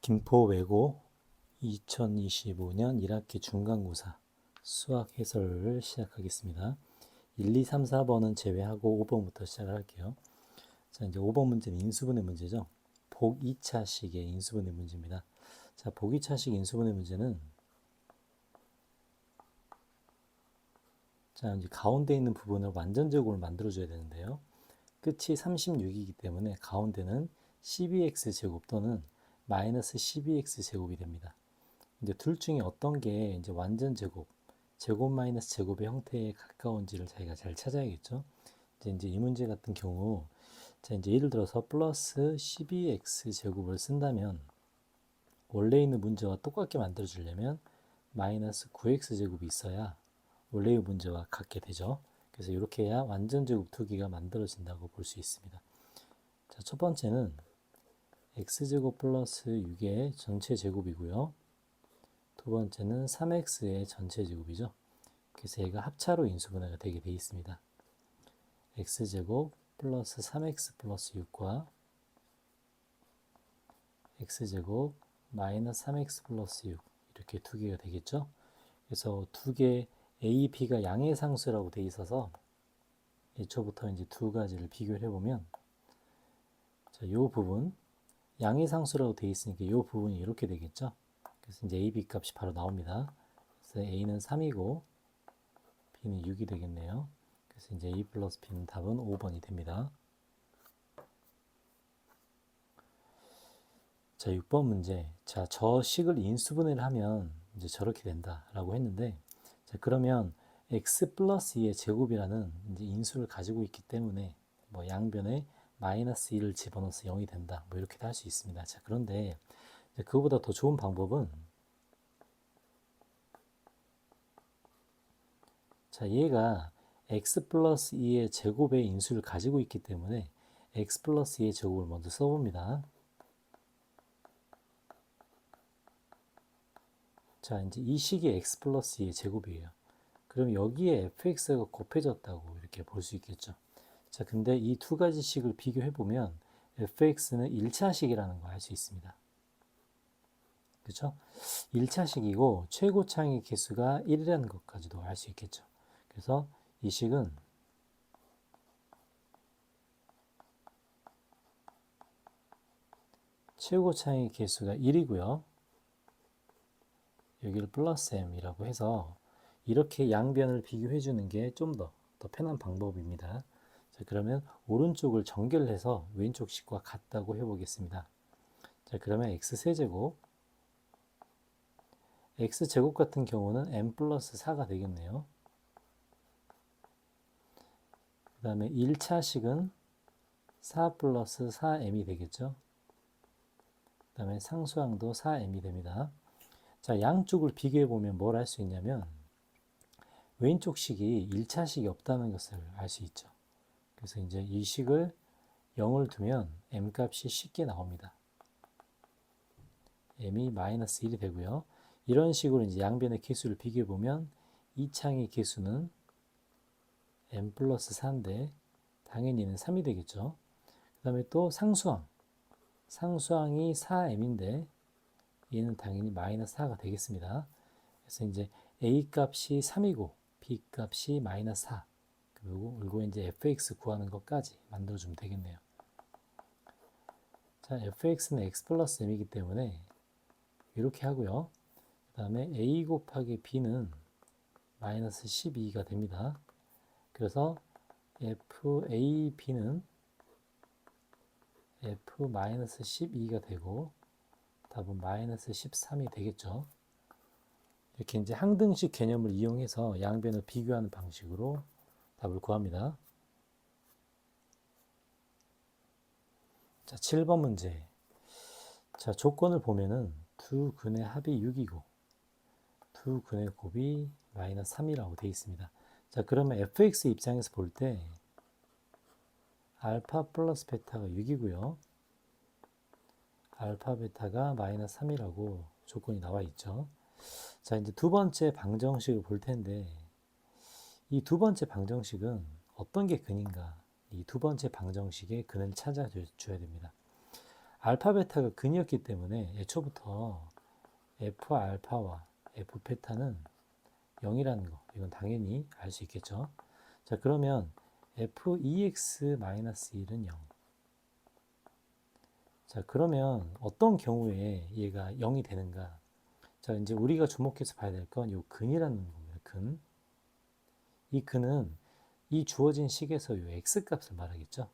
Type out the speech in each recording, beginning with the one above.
김포외고 2025년 1학기 중간고사 수학 해설을 시작하겠습니다. 1, 2, 3, 4번은 제외하고 5번부터 시작을 할게요. 자, 이제 5번 문제는 인수분해 문제죠. 복 2차식의 인수분해 문제입니다. 자, 복 2차식 인수분해 문제는 자, 이제 가운데 있는 부분을 완전 제곱을 만들어줘야 되는데요. 끝이 36이기 때문에 가운데는 12x 제곱 또는 마이너스 12x 제곱이 됩니다. 이제 둘 중에 어떤 게 이제 완전 제곱, 제곱 마이너스 제곱의 형태에 가까운지를 자기가 잘 찾아야겠죠. 이제 이 문제 같은 경우, 자, 이제 예를 들어서 플러스 12x 제곱을 쓴다면 원래 있는 문제와 똑같게 만들어 주려면 마이너스 9x 제곱이 있어야 원래의 문제와 같게 되죠. 그래서 이렇게 해야 완전 제곱 두 개가 만들어진다고 볼 수 있습니다. 자, 첫 번째는 x제곱 플러스 6의 전체 제곱이고요. 두 번째는 3x의 전체 제곱이죠. 그래서 얘가 합차로 인수분해가 되게 되어 있습니다. x제곱 플러스 3x 플러스 6과 x제곱 마이너스 3x 플러스 6 이렇게 두 개가 되겠죠. 그래서 두 개 a, b가 양의 상수라고 되어 있어서 애초부터 이제 두 가지를 비교를 해보면 자, 요 부분 양의 상수라고 되어 있으니까 요 부분이 이렇게 되겠죠. 그래서 이제 a, b 값이 바로 나옵니다. 그래서 a는 3이고 b는 6이 되겠네요. 그래서 이제 a 플러스 b는 답은 5번이 됩니다. 자, 6번 문제. 자, 저 식을 인수분해를 하면 이제 저렇게 된다라고 했는데, 자, 그러면 x 플러스 2의 제곱이라는 이제 인수를 가지고 있기 때문에 뭐 양변에 마이너스 1을 집어넣어서 0이 된다. 뭐 이렇게도 할 수 있습니다. 자, 그런데 그거보다 더 좋은 방법은 자, 얘가 x 플러스 2의 제곱의 인수를 가지고 있기 때문에 x 플러스 2의 제곱을 먼저 써봅니다. 자, 이제 이 식이 x 플러스 2의 제곱이에요. 그럼 여기에 fx가 곱해졌다고 이렇게 볼 수 있겠죠. 자, 근데 이 두 가지 식을 비교해보면 fx는 1차식이라는 걸 알 수 있습니다. 그렇죠? 1차식이고 최고차의 개수가 1이라는 것까지도 알 수 있겠죠. 그래서 이 식은 최고차의 개수가 1이고요. 여기를 플러스 m이라고 해서 이렇게 양변을 비교해 주는 게 좀 더 편한 방법입니다. 자, 그러면 오른쪽을 정결해서 왼쪽 식과 같다고 해보겠습니다. 자, 그러면 x세제곱 x제곱 같은 경우는 m 플러스 4가 되겠네요. 그 다음에 1차식은 4 플러스 4m이 되겠죠. 그 다음에 상수항도 4m이 됩니다. 자, 양쪽을 비교해 보면 뭘 알 수 있냐면 왼쪽 식이 1차식이 없다는 것을 알 수 있죠. 그래서 이제 이 식을 0을 두면 m 값이 쉽게 나옵니다. m이 마이너스 1이 되고요. 이런 식으로 이제 양변의 개수를 비교해 보면 이 창의 개수는 m 플러스 4인데 당연히 얘는 3이 되겠죠. 그 다음에 또 상수항. 상수항이 4m인데 얘는 당연히 마이너스 4가 되겠습니다. 그래서 이제 a 값이 3이고 b 값이 마이너스 4. 그리고 이제 fx 구하는 것까지 만들어주면 되겠네요. 자, fx는 x 플러스 m이기 때문에 이렇게 하고요. 그 다음에 a 곱하기 b는 마이너스 12가 됩니다. 그래서 FAB는 F 마이너스 12가 되고 답은 마이너스 13이 되겠죠. 이렇게 이제 항등식 개념을 이용해서 양변을 비교하는 방식으로 답을 구합니다. 자, 7번 문제. 자, 조건을 보면은 두 근의 합이 6이고 두 근의 곱이 마이너스 3이라고 되어 있습니다. 자, 그러면 fx 입장에서 볼 때 알파 플러스 베타가 6이고요. 알파 베타가 마이너스 3이라고 조건이 나와 있죠. 자, 이제 두 번째 방정식을 볼 텐데 이 두 번째 방정식은 어떤 게 근인가? 이 두 번째 방정식의 근을 찾아줘야 됩니다. 알파 베타가 근이었기 때문에 애초부터 f 알파와 f 베타는 0이라는 거, 이건 당연히 알 수 있겠죠. 자, 그러면 f2x-1은 0. 자, 그러면 어떤 경우에 얘가 0이 되는가? 자, 이제 우리가 주목해서 봐야 될 건 이 근이라는 겁니다. 근. 이 근은 이 주어진 식에서 이 x값을 말하겠죠.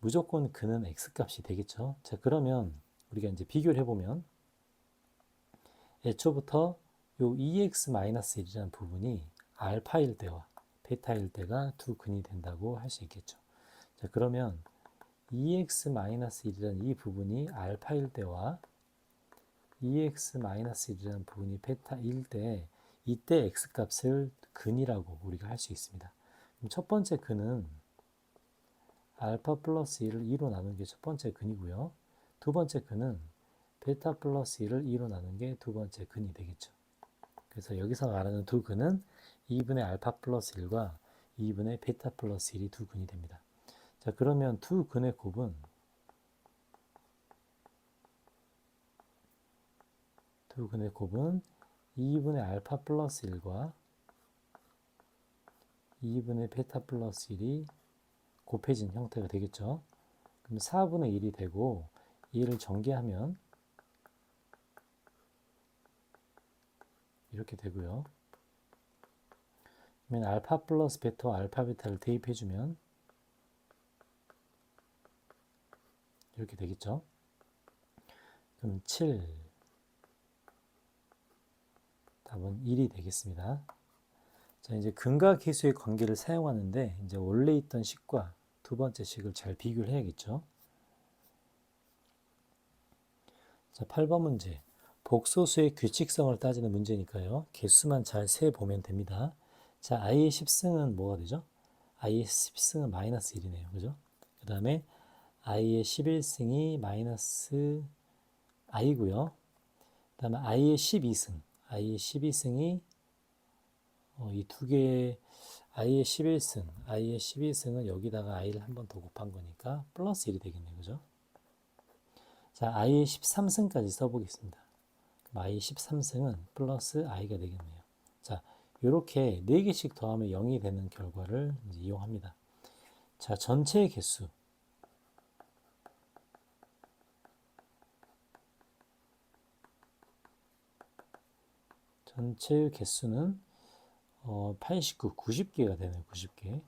무조건 근은 x값이 되겠죠. 자, 그러면 우리가 이제 비교를 해보면 애초부터 요 2x-1이라는 부분이 알파일 때와 베타일 때가 두 근이 된다고 할 수 있겠죠. 자, 그러면 2x-1이라는 이 부분이 알파일 때와 2x-1이라는 부분이 베타일 때 이때 x값을 근이라고 우리가 할 수 있습니다. 그럼 첫 번째 근은 알파 플러스 1을 2로 나눈 게 첫 번째 근이고요. 두 번째 근은 베타 플러스 1을 2로 나눈 게 두 번째 근이 되겠죠. 그래서 여기서 말하는 두 근은 2분의 알파 플러스 1과 2분의 베타 플러스 1이 두 근이 됩니다. 자, 그러면 두 근의 곱은 2분의 알파 플러스 1과 2분의 베타 플러스 1이 곱해진 형태가 되겠죠. 그럼 4분의 1이 되고 2를 전개하면 이렇게 되고요. 그러면 알파 플러스 베타와 알파 베타를 대입해주면 이렇게 되겠죠. 그럼 7, 답은 1이 되겠습니다. 자, 이제 근과 계수의 관계를 사용하는데 이제 원래 있던 식과 두 번째 식을 잘 비교를 해야겠죠. 자, 8번 문제. 복소수의 규칙성을 따지는 문제니까요. 개수만 잘 세보면 됩니다. 자, i의 10승은 뭐가 되죠? i의 10승은 마이너스 1이네요. 그죠? 그 다음에 i의 11승이 마이너스 i고요. 그 다음에 i의 12승이 이 두 개의 i의 11승, i의 12승은 여기다가 i를 한 번 더 곱한 거니까 플러스 1이 되겠네요. 그죠? 자, i의 13승까지 써보겠습니다. 그럼 i의 13승은 플러스 i가 되겠네요. 자, 이렇게 4개씩 더하면 0이 되는 결과를 이제 이용합니다. 자, 전체의 개수. 전체의 개수는 89, 90개가 되네요. 90개.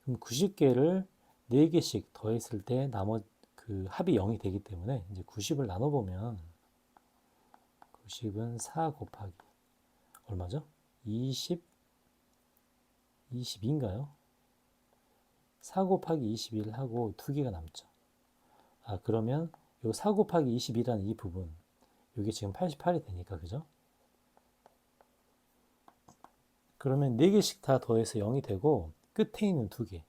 그럼 90개를 4개씩 더했을 때 그 합이 0이 되기 때문에 이제 90을 나눠보면 90은 4 곱하기 얼마죠? 22인가요? 4 곱하기 21하고 2개가 남죠. 아, 그러면 요 4 곱하기 22라는 이 부분, 이게 지금 88이 되니까, 그죠? 그러면 4개씩 다 더해서 0이 되고 끝에 있는 2개,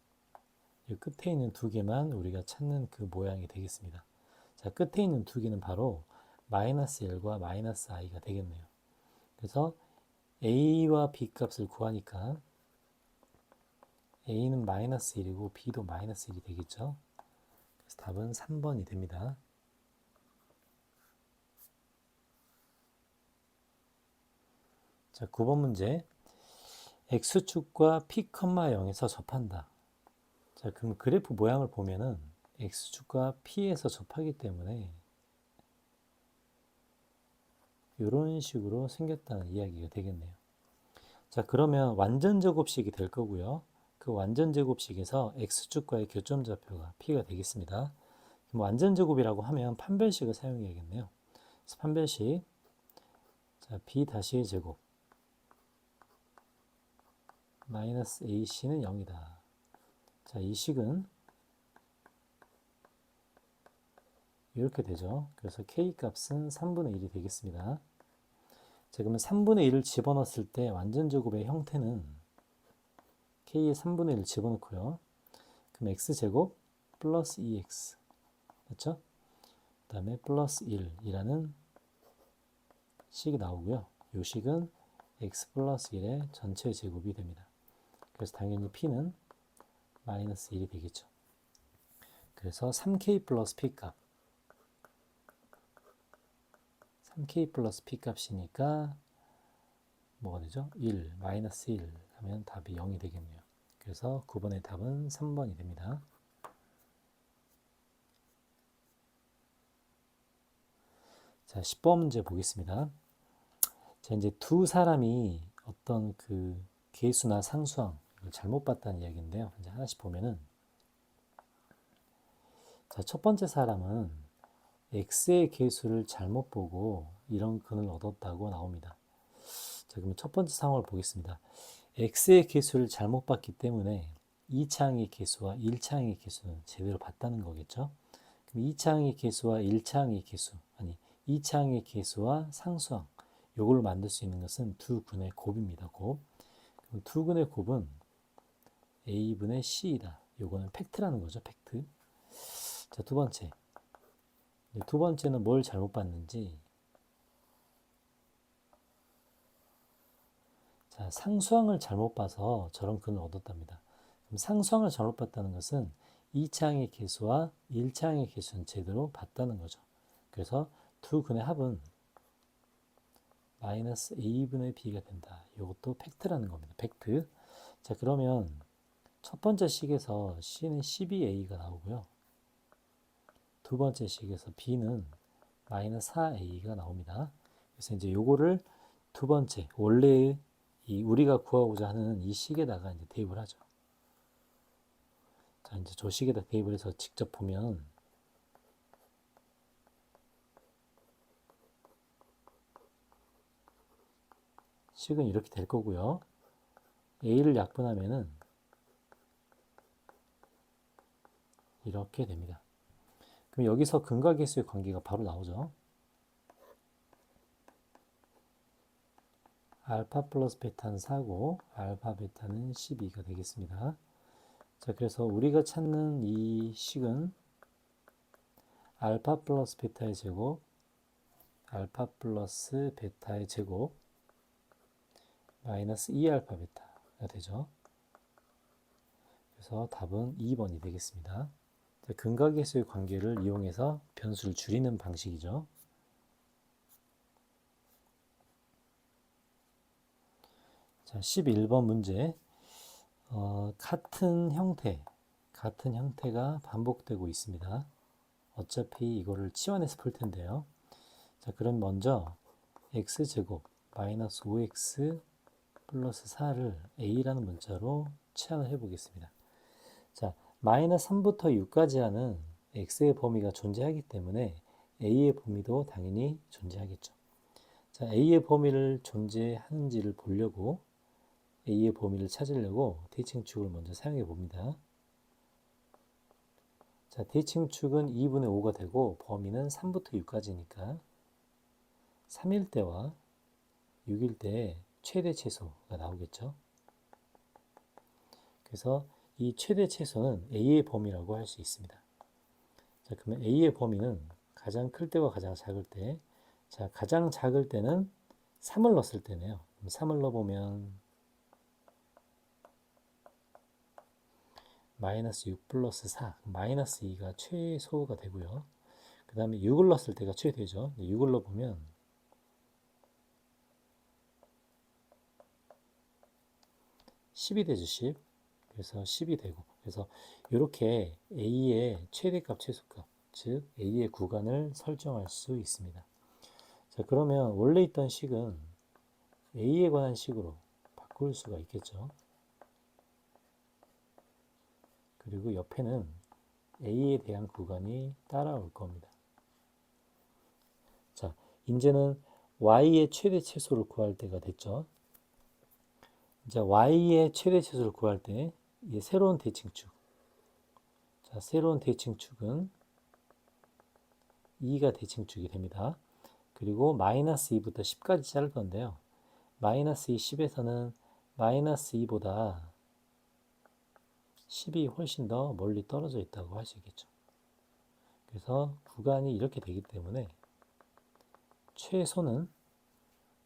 이 끝에 있는 2개만 우리가 찾는 그 모양이 되겠습니다. 자, 끝에 있는 2개는 바로 마이너스 1과 마이너스 i가 되겠네요. 그래서 a와 b 값을 구하니까 a는 마이너스 1이고 b도 마이너스 1이 되겠죠. 그래서 답은 3번이 됩니다. 자, 9번 문제. x축과 p, 0에서 접한다. 자, 그럼 그래프 모양을 보면은 x축과 p에서 접하기 때문에 이런 식으로 생겼다는 이야기가 되겠네요. 자, 그러면 완전 제곱식이 될 거고요. 그 완전 제곱식에서 x축과의 교점 좌표가 p가 되겠습니다. 그럼 완전 제곱이라고 하면 판별식을 사용해야겠네요. 그래서 판별식, 자, b 다시 제곱 마이너스 ac는 0이다. 자, 이 식은 이렇게 되죠. 그래서 k 값은 3분의 1이 되겠습니다. 자, 그러면 3분의 1을 집어넣었을 때 완전 제곱의 형태는 k의 3분의 1을 집어넣고요. 그럼 x제곱 플러스 2x 맞죠? 그 다음에 플러스 1이라는 식이 나오고요. 이 식은 x 플러스 1의 전체 제곱이 됩니다. 그래서 당연히 p는 마이너스 1이 되겠죠. 그래서 3k 플러스 p값 3k 플러스 p값이니까 뭐가 되죠? 1, 마이너스 1 하면 답이 0이 되겠네요. 그래서 9번의 답은 3번이 됩니다. 자, 10번 문제 보겠습니다. 자, 이제 두 사람이 어떤 그 계수나 상수항 이걸 잘못 봤다는 이야기인데요. 이제 하나씩 보면은 자, 첫 번째 사람은 x의 계수를 잘못 보고 이런 근을 얻었다고 나옵니다. 자, 그럼 첫 번째 상황을 보겠습니다. x의 계수를 잘못 봤기 때문에 2차항의 계수와 1차항의 계수는 제대로 봤다는 거겠죠. 그럼 2차항의 계수와 1차항의 계수, 아니 2차항의 계수와 상수항 요걸 만들 수 있는 것은 두 근의 곱입니다. 곱. 그럼 두 근의 곱은 a분의 c이다. 요거는 팩트라는 거죠. 팩트. 자, 두 번째. 두 번째는 뭘 잘못 봤는지. 자, 상수항을 잘못 봐서 저런 근을 얻었답니다. 그럼 상수항을 잘못 봤다는 것은 2차항의 계수와 1차항의 계수는 제대로 봤다는 거죠. 그래서 두 근의 합은 마이너스 a분의 b가 된다. 이것도 팩트라는 겁니다. 팩트. 자, 그러면 첫 번째 식에서 c는 12a가 나오고요. 두 번째 식에서 b는 마이너스 4a가 나옵니다. 그래서 이제 요거를 두 번째 원래의 이 우리가 구하고자 하는 이 식에다가 이제 대입을 하죠. 자, 이제 저 식에다 대입을 해서 직접 보면 식은 이렇게 될 거고요. a를 약분하면은 이렇게 됩니다. 그럼 여기서 근과 계수의 관계가 바로 나오죠. 알파 플러스 베타는 4고 알파 베타는 12가 되겠습니다. 자, 그래서 우리가 찾는 이 식은 알파 플러스 베타의 제곱, 알파 플러스 베타의 제곱, 마이너스 2알파 베타가 되죠. 그래서 답은 2번이 되겠습니다. 자, 근과 계수의 관계를 이용해서 변수를 줄이는 방식이죠. 자, 11번 문제. 같은 형태가 반복되고 있습니다. 어차피 이거를 치환해서 풀 텐데요. 자, 그럼 먼저 x제곱 마이너스 5x 플러스 4를 a라는 문자로 치환을 해 보겠습니다. 자, 마이너스 3부터 6까지 하는 x의 범위가 존재하기 때문에 a의 범위도 당연히 존재하겠죠. 자, a의 범위를 존재하는지를 보려고 a의 범위를 찾으려고 대칭축을 먼저 사용해 봅니다. 자, 대칭축은 2분의 5가 되고 범위는 3부터 6까지니까 3일 때와 6일 때의 최대 최소가 나오겠죠. 그래서 이 최대 최소는 a의 범위라고 할 수 있습니다. 자, 그러면 a의 범위는 가장 클 때와 가장 작을 때, 자, 가장 작을 때는 3을 넣었을 때네요. 3을 넣어보면 마이너스 6 플러스 4, 마이너스 2가 최소가 되고요. 그 다음에 6을 넣었을 때가 최대죠. 6을 넣어보면 10이 되죠. 10. 그래서 10이 되고, 그래서 이렇게 a의 최대값, 최소값, 즉 a의 구간을 설정할 수 있습니다. 자, 그러면 원래 있던 식은 a에 관한 식으로 바꿀 수가 있겠죠. 그리고 옆에는 a에 대한 구간이 따라올 겁니다. 자, 이제는 y의 최대 최소를 구할 때가 됐죠. 이제 y의 최대 최소를 구할 때 이 새로운 대칭축. 자, 새로운 대칭축은 2가 대칭축이 됩니다. 그리고 마이너스 2부터 10까지 자를 건데요. 마이너스 2, 10에서는 마이너스 2보다 10이 훨씬 더 멀리 떨어져 있다고 할 수 있겠죠. 그래서 구간이 이렇게 되기 때문에 최소는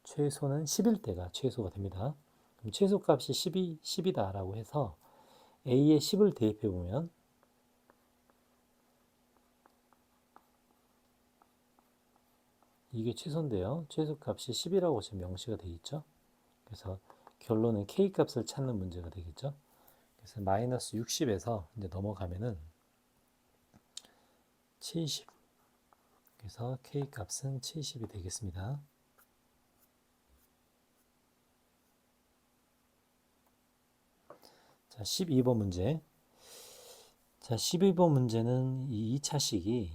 10일 때가 최소가 됩니다. 그럼 최소값이 10이다라고 해서 a에 10을 대입해 보면 이게 최소인데요. 최소값이 10이라고 지금 명시가 되어 있죠. 그래서 결론은 K값을 찾는 문제가 되겠죠. 그래서 마이너스 60에서 이제 넘어가면은 70. 그래서 K값은 70이 되겠습니다. 자, 12번 문제. 자, 12번 문제는 이 2차식이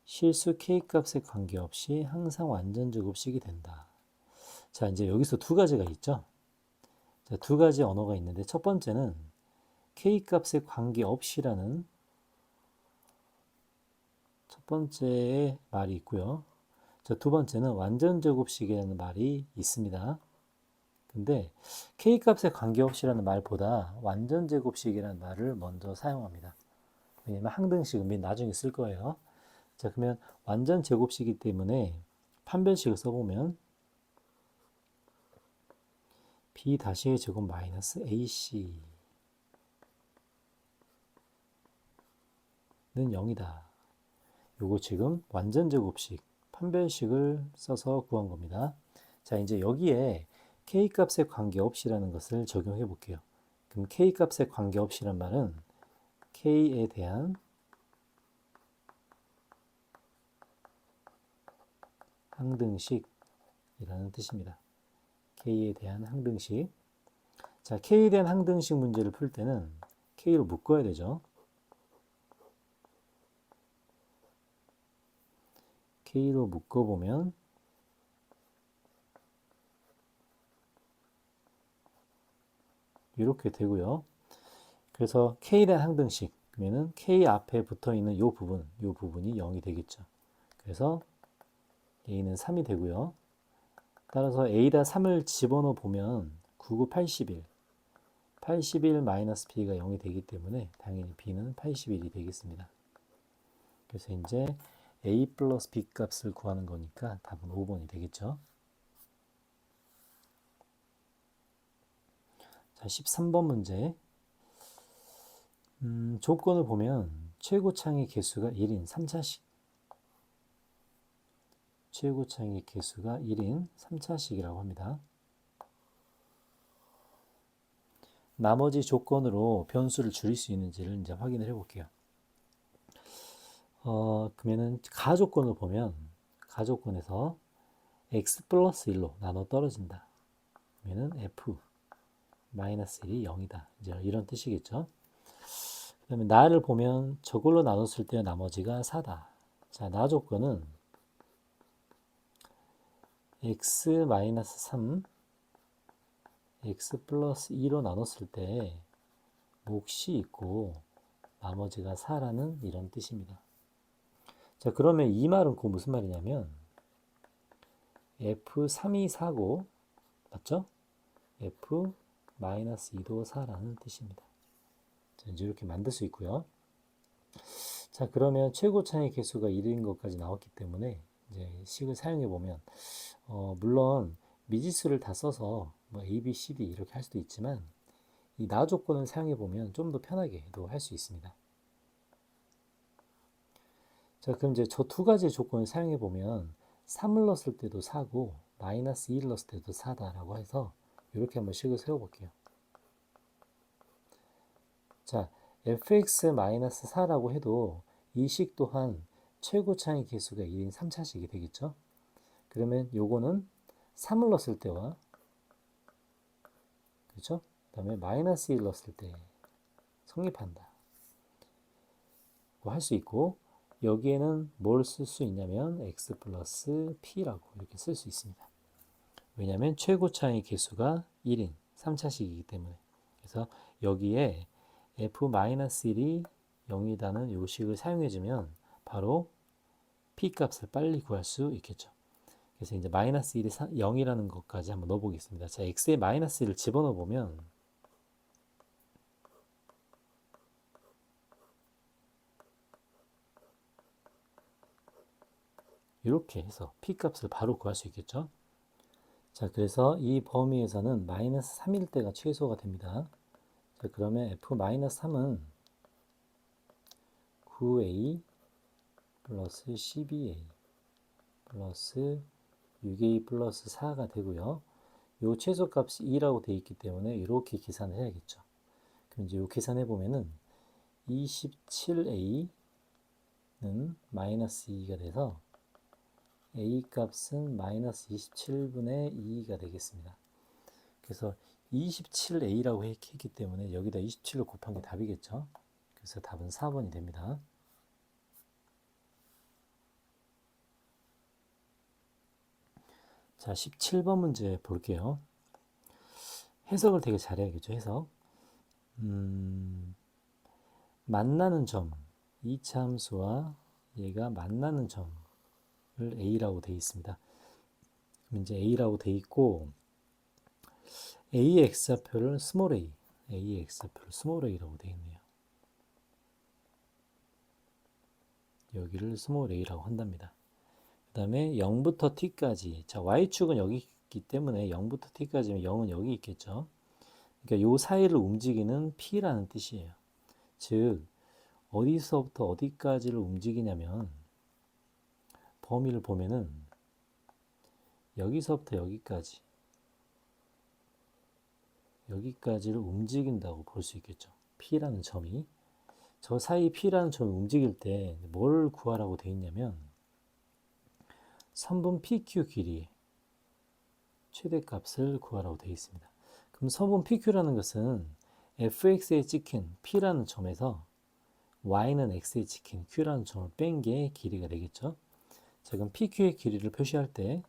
실수 K값에 관계없이 항상 완전제곱식이 된다. 자, 이제 여기서 두 가지가 있죠. 자, 두 가지 언어가 있는데 첫 번째는 K값에 관계없이라는 첫 번째 말이 있고요. 자, 두 번째는 완전제곱식이라는 말이 있습니다. 근데 K값에 관계없이라는 말보다 완전제곱식이라는 말을 먼저 사용합니다. 왜냐면 항등식은 맨 나중에 쓸 거예요. 자, 그러면 완전제곱식이기 때문에 판별식을 써보면 B-의 제곱 마이너스 AC 는 0이다. 요거 지금 완전제곱식 판별식을 써서 구한 겁니다. 자, 이제 여기에 K값에 관계없이라는 것을 적용해 볼게요. 그럼 K값에 관계없이란 말은 K에 대한 항등식이라는 뜻입니다. K에 대한 항등식. 자, K에 대한 항등식 문제를 풀 때는 K로 묶어야 되죠. K로 묶어보면 이렇게 되고요. 그래서 K에 대한 항등식 그러면은 K 앞에 붙어 있는 이 부분이 0이 되겠죠. 그래서 A는 3이 되고요. 따라서 A다 3을 집어넣어 보면 9, 9, 81. 81 마이너스 B가 0이 되기 때문에 당연히 B는 81이 되겠습니다. 그래서 이제 A 플러스 B 값을 구하는 거니까 답은 5번이 되겠죠. 자, 13번 문제. 조건을 보면 최고창의 개수가 1인 3차식. 최고창의 개수가 1인 3차식이라고 합니다. 나머지 조건으로 변수를 줄일 수 있는지를 이제 확인을 해 볼게요. 그러면은 가조건을 보면 가조건에서 x 플러스 1로 나눠 떨어진다. 그러면은 f 마이너스 1이 0이다. 이제 이런 뜻이겠죠. 그 다음에 나를 보면 저걸로 나눴을 때 나머지가 4다. 자, 나 조건은 x 마이너스 3 x 플러스 2로 나눴을 때 몫이 있고 나머지가 4라는 이런 뜻입니다. 자, 그러면 이 말은 그 무슨 말이냐면 F3이 4고 맞죠? F 마이너스 2도 4라는 뜻입니다. 자, 이제 이렇게 만들 수 있고요. 자, 그러면 최고차의 개수가 1인 것까지 나왔기 때문에 이제 식을 사용해 보면 물론 미지수를 다 써서 뭐 A, B, C, D 이렇게 할 수도 있지만 이 나 조건을 사용해 보면 좀 더 편하게도 할 수 있습니다. 자, 그럼 이제 저 두 가지 조건을 사용해 보면 3을 넣었을 때도 4고 마이너스 2를 넣었을 때도 4다라고 해서 이렇게 한번 식을 세워볼게요. 자, fx-4라고 해도 이 식 또한 최고차의 개수가 1인 3차식이 되겠죠. 그러면 요거는 3을 넣었을 때와 그렇죠? 그 다음에 마이너스 1을 넣었을 때 성립한다. 할 수 있고 여기에는 뭘 쓸 수 있냐면 x 플러스 p라고 이렇게 쓸 수 있습니다. 왜냐하면 최고차의 개수가 1인 3차식이기 때문에. 그래서 여기에 f-1이 0이라는 요식을 사용해주면 바로 p 값을 빨리 구할 수 있겠죠. 그래서 이제 마이너스 1이 0이라는 것까지 한번 넣어보겠습니다. 자, x에 마이너스 1을 집어넣어 보면 이렇게 해서 p 값을 바로 구할 수 있겠죠. 자, 그래서 이 범위에서는 마이너스 3일 때가 최소가 됩니다. 자, 그러면 f-3은 9a 플러스 12a 플러스 6a 플러스 4가 되고요. 요 최소값이 2라고 되어 있기 때문에 이렇게 계산을 해야겠죠. 그럼 이제 요 계산해 보면은 27a는 마이너스 2가 돼서 a 값은 마이너스 27분의 2가 되겠습니다. 그래서 27a라고 했기 때문에 여기다 27을 곱한 게 답이겠죠. 그래서 답은 4번이 됩니다. 자, 17번 문제 볼게요. 해석을 되게 잘해야겠죠, 해석. 만나는 점, 이차 함수와 얘가 만나는 점을 A라고 되어 있습니다. 그럼 이제 A라고 되어 있고, A의 X좌표를 스몰 a, A의 X좌표를 스몰 a라고 되어 있네요. 여기를 스몰 a라고 한답니다. 그 다음에 0부터 t까지, 자, y축은 여기 있기 때문에 0부터 t까지면 0은 여기 있겠죠. 그러니까 요 사이를 움직이는 p라는 뜻이에요. 즉, 어디서부터 어디까지를 움직이냐면 범위를 보면은 여기서부터 여기까지를 움직인다고 볼 수 있겠죠. P라는 점이. 저 사이 P라는 점이 움직일 때 뭘 구하라고 되어 있냐면 선분 PQ 길이의 최대값을 구하라고 되어 있습니다. 그럼 선분 PQ라는 것은 fx에 찍힌 P라는 점에서 y는 x에 찍힌 q라는 점을 뺀 게 길이가 되겠죠. 자, 그럼 PQ의 길이를 표시할 때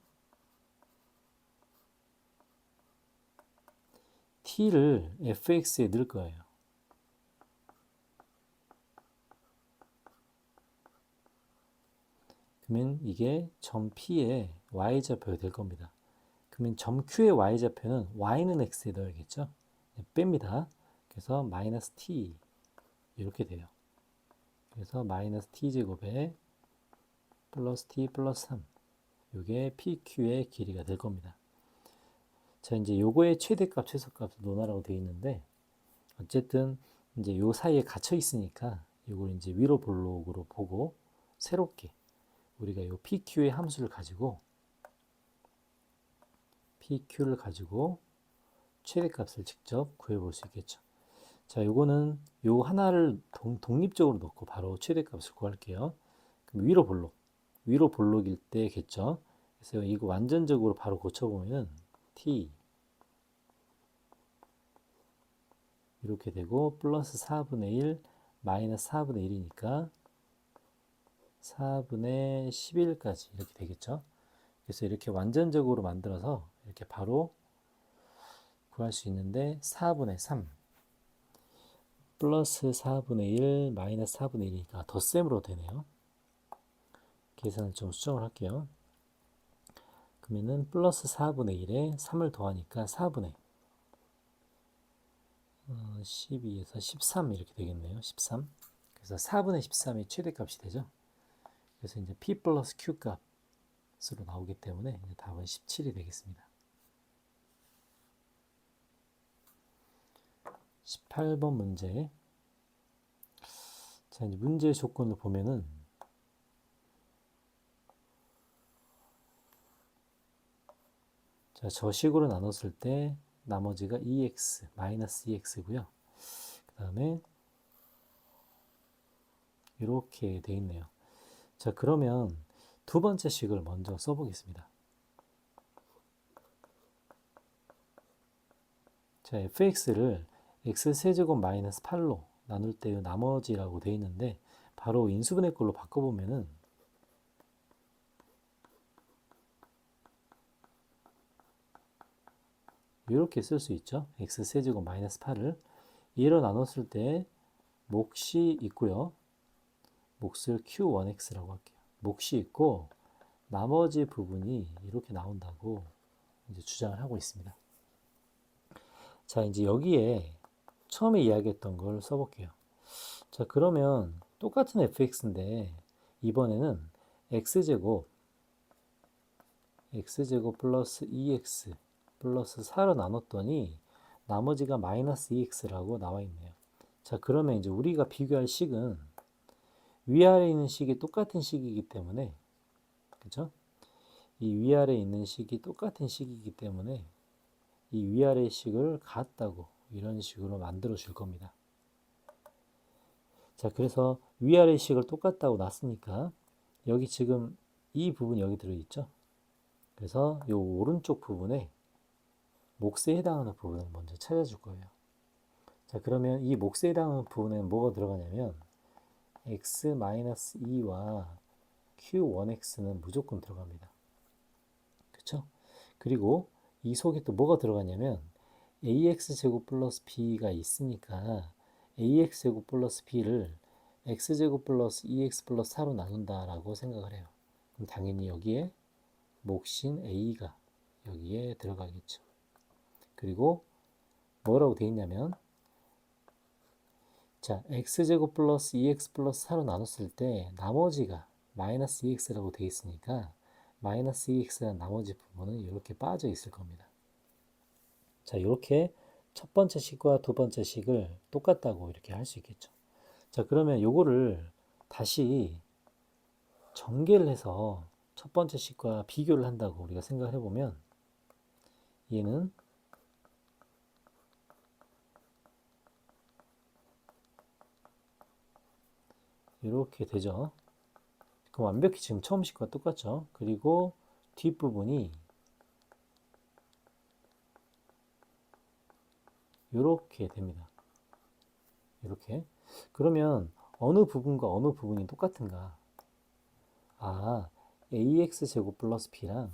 t를 fx에 넣을 거예요. 그러면 이게 점 P의 y좌표가 될 겁니다. 그러면 점 Q의 y좌표는 y는 x에 넣어야겠죠. 뺍니다. 그래서 마이너스 t 이렇게 돼요. 그래서 마이너스 t제곱에 플러스 t 플러스 3 이게 PQ의 길이가 될 겁니다. 자, 이제 요거의 최대값, 최소값을 논하라고 되어 있는데 어쨌든 이제 요 사이에 갇혀 있으니까 이걸 이제 위로 볼록으로 보고 새롭게 우리가 요 PQ의 함수를 가지고 최대값을 직접 구해볼 수 있겠죠. 자, 요거는 요 하나를 독립적으로 놓고 바로 최대값을 구할게요. 그럼 위로 볼록일 때겠죠. 그래서 이거 완전적으로 바로 고쳐보면은 t 이렇게 되고 플러스 4분의 1 마이너스 4분의 1이니까 4분의 11까지 이렇게 되겠죠. 그래서 이렇게 완전적으로 만들어서 이렇게 바로 구할 수 있는데 4분의 3 플러스 4분의 1 마이너스 4분의 1이니까 덧셈으로 되네요. 계산을 좀 수정을 할게요. 그러면은 플러스 4분의 1에 3을 더하니까 4분의 12에서 13 이렇게 되겠네요. 13. 그래서 4분의 13이 최대값이 되죠. 그래서 이제 P 플러스 Q 값으로 나오기 때문에 이제 답은 17이 되겠습니다. 18번 문제. 자, 이제 문제 조건을 보면은 자, 저 식으로 나눴을 때 나머지가 EX, 마이너스 EX고요. 그 다음에 이렇게 돼 있네요. 자, 그러면 두 번째 식을 먼저 써보겠습니다. 자, fx를 x세제곱 마이너스 8로 나눌 때 나머지라고 돼 있는데 바로 인수분해 걸로 바꿔보면은 이렇게 쓸 수 있죠. x세제곱 마이너스 8을 2로 나눴을 때 몫이 있고요. 몫을 q1x라고 할게요. 몫이 있고 나머지 부분이 이렇게 나온다고 이제 주장을 하고 있습니다. 자, 이제 여기에 처음에 이야기했던 걸 써볼게요. 자, 그러면 똑같은 fx인데 이번에는 x제곱 플러스 2x 플러스 4로 나눴더니 나머지가 마이너스 2x라고 나와 있네요. 자, 그러면 이제 우리가 비교할 식은 위아래에 있는 식이 똑같은 식이기 때문에, 그죠? 이 위아래에 있는 식이 똑같은 식이기 때문에 이 위아래 식을 같다고 이런 식으로 만들어 줄 겁니다. 자, 그래서 위아래 식을 똑같다고 놨으니까 여기 지금 이 부분이 여기 들어있죠. 그래서 이 오른쪽 부분에 몫에 해당하는 부분을 먼저 찾아줄 거예요. 자, 그러면 이 몫에 해당하는 부분에 뭐가 들어가냐면 x-2와 q1x는 무조건 들어갑니다. 그렇죠? 그리고 이 속에 또 뭐가 들어가냐면 ax제곱 플러스 b가 있으니까 ax제곱 플러스 b를 x제곱 플러스 2x 플러스 4로 나눈다라고 생각을 해요. 그럼 당연히 여기에 몫인 a가 여기에 들어가겠죠. 그리고 뭐라고 되어 있냐면 자, x제곱 플러스 2x 플러스 4로 나눴을 때 나머지가 마이너스 2x라고 되어 있으니까 마이너스 2x라는 나머지 부분은 이렇게 빠져 있을 겁니다. 자, 이렇게 첫 번째 식과 두 번째 식을 똑같다고 이렇게 할 수 있겠죠. 자, 그러면 요거를 다시 전개를 해서 첫 번째 식과 비교를 한다고 우리가 생각을 해보면 얘는 이렇게 되죠. 그럼 완벽히 지금 처음 식과 똑같죠. 그리고 뒷부분이 이렇게 됩니다. 이렇게. 그러면 어느 부분과 어느 부분이 똑같은가? 아, ax 제곱 플러스 b랑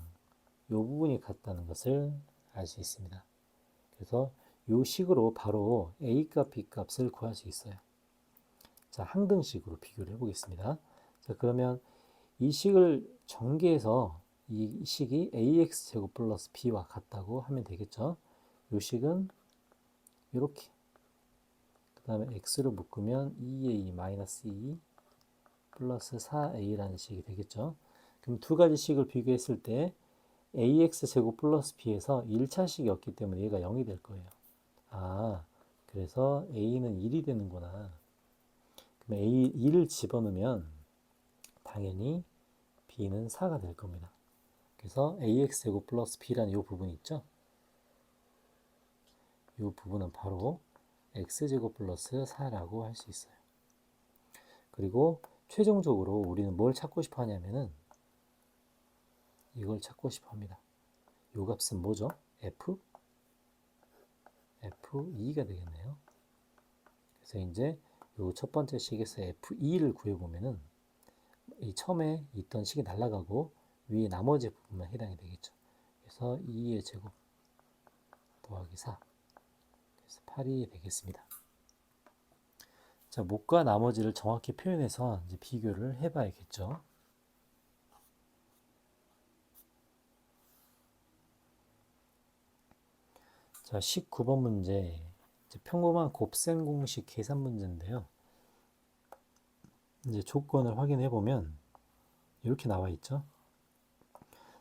이 부분이 같다는 것을 알 수 있습니다. 그래서 이 식으로 바로 a 값, b 값을 구할 수 있어요. 자, 항등식으로 비교를 해보겠습니다. 자, 그러면 이 식을 전개해서 이 식이 ax 제곱 플러스 b와 같다고 하면 되겠죠. 이 식은 이렇게. 그 다음에 x로 묶으면 2a-2 플러스 4a라는 식이 되겠죠. 그럼 두 가지 식을 비교했을 때 ax 제곱 플러스 b에서 1차 식이었기 때문에 얘가 0이 될 거예요. 아, 그래서 a는 1이 되는구나. 그럼 a 1을 집어넣으면 당연히 b는 4가 될 겁니다. 그래서 ax 제곱 플러스 b라는 이 부분이 있죠. 이 부분은 바로 x제곱 플러스 4라고 할 수 있어요. 그리고 최종적으로 우리는 뭘 찾고 싶어 하냐면은 이걸 찾고 싶어 합니다. 이 값은 뭐죠? F2가 되겠네요. 그래서 이제 이 첫 번째 식에서 F2를 구해보면은 이 처음에 있던 식이 날아가고 위에 나머지 부분만 해당이 되겠죠. 그래서 2의 제곱 더하기 4. 그래서 8이 되겠습니다. 자, 몫과 나머지를 정확히 표현해서 이제 비교를 해봐야겠죠. 자, 19번 문제. 평범한 곱셈 공식 계산 문제인데요. 이제 조건을 확인해 보면 이렇게 나와 있죠.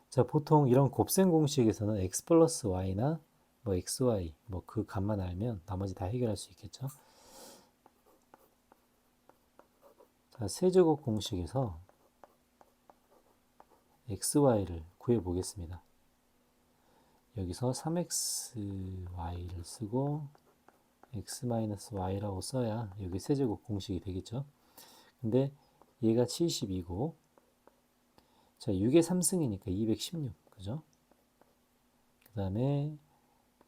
자, 보통 이런 곱셈 공식에서는 x 플러스 y나 뭐 xy 뭐 그 값만 알면 나머지 다 해결할 수 있겠죠. 자, 세제곱 공식에서 xy를 구해 보겠습니다. 여기서 3xy를 쓰고 x-y라고 써야 여기 세제곱 공식이 되겠죠. 근데 얘가 72고 자, 6의 3승이니까 216, 그죠? 그 다음에